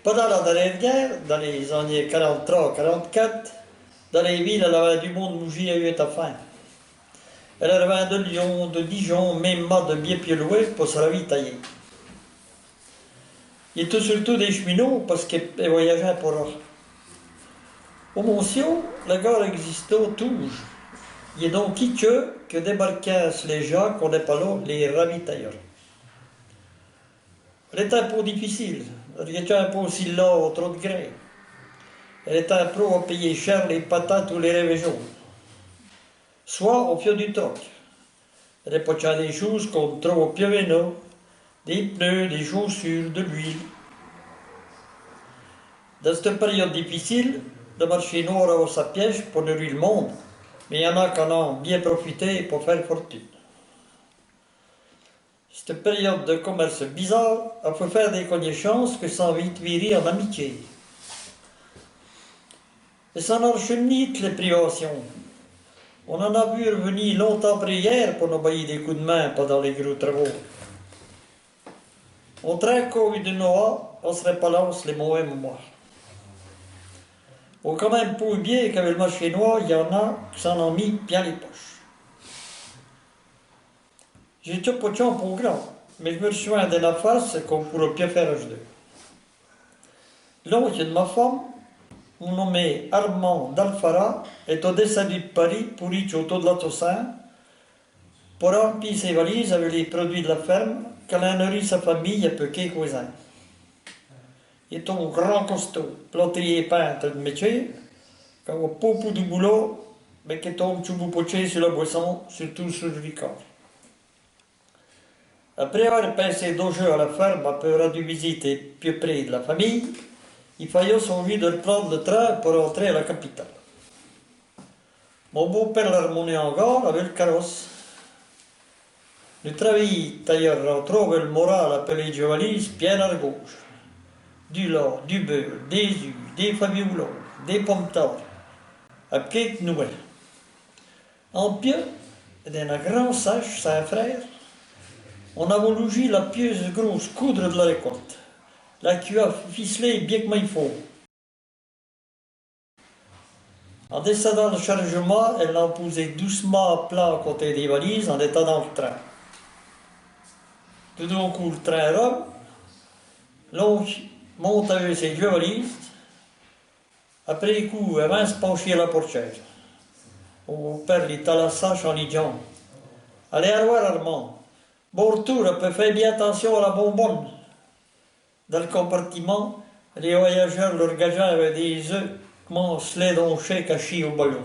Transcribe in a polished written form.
Pendant la dernière guerre, dans les années 43-44, dans les villes, elle avait du monde mougi à eu à faim. Elle avait de Lyon, de Dijon, même de Biépiloué pour se ravitailler. Il était surtout des cheminots parce qu'ils voyageaient pour eux. Au Montsio, la gare existait toujours. Il est donc que débarquaient les gens qu'on n'est pas là, les ravitailleurs. Elle était un peu difficile. Elle était un peu aussi là au trop de gré. Elle était un peu à payer cher les patates ou les réveillons. Soit au pied du troc. Elle est des choses qu'on trouve au pied véno, des pneus, des chaussures, de l'huile. Dans cette période difficile, le marché noir a sa piège pour nourrir le monde, mais il y en a qui en ont bien profité pour faire fortune. Cette période de commerce bizarre a fait faire des connaissances que sans vite virer en amitié. Et ça enchaîne les privations. On en a vu revenir longtemps après hier pour nous bailler des coups de main pendant les gros travaux. On traîne qu'au de Noah, on se rebalance les mauvais moments. On quand même pas oublier qu'avec le marché noir, il y en a qui s'en ont mis bien les poches. J'ai tout pas de chance pour grand, mais je me souviens de la face qu'on pourrait bien faire à deux. L'oncle de ma femme, mon nommé Armand d'Alfara, est au descendu de Paris pour y autour de la Toussaint, pour remplir ses valises avec les produits de la ferme, qu'elle a nourri sa famille et peu quelques cousins. Il est un grand costaud, planté et peintre de métier, qui a beaucoup de boulot, mais qui tombe tout poché sur la boisson, surtout sur le ricard. Après avoir passé 2 jours à la ferme, après avoir dû visiter plus près de la famille, il fallut son envie de reprendre le train pour rentrer à la capitale. Mon beau-père l'a remonté en gare avec le carrosse. Le travailleur rentrant avec le moral appelé de valise bien à gauche. Du lard, du beurre, des œufs, des fabioulons, des pommes tart, à quelques nouvelles. En pied, d'un grand sage, saint frère, on a logé la pieuse grosse coudre de la récolte. La cuve ficelée bien comme il faut. En descendant le chargement, elle l'a posé doucement à plat à côté des valises en étant dans le train. Tout d'un coup, le train roule. L'oncle monte avec ses 2 valises. Après les coups, elle va se pencher à la portière. Mon père les talassage en lui disant: Allez à voir, Armand. Bon retour, faites bien attention à la bonbonne. Dans le compartiment, les voyageurs leur gageaient avec des œufs, comment se les donchaient cachés au ballon.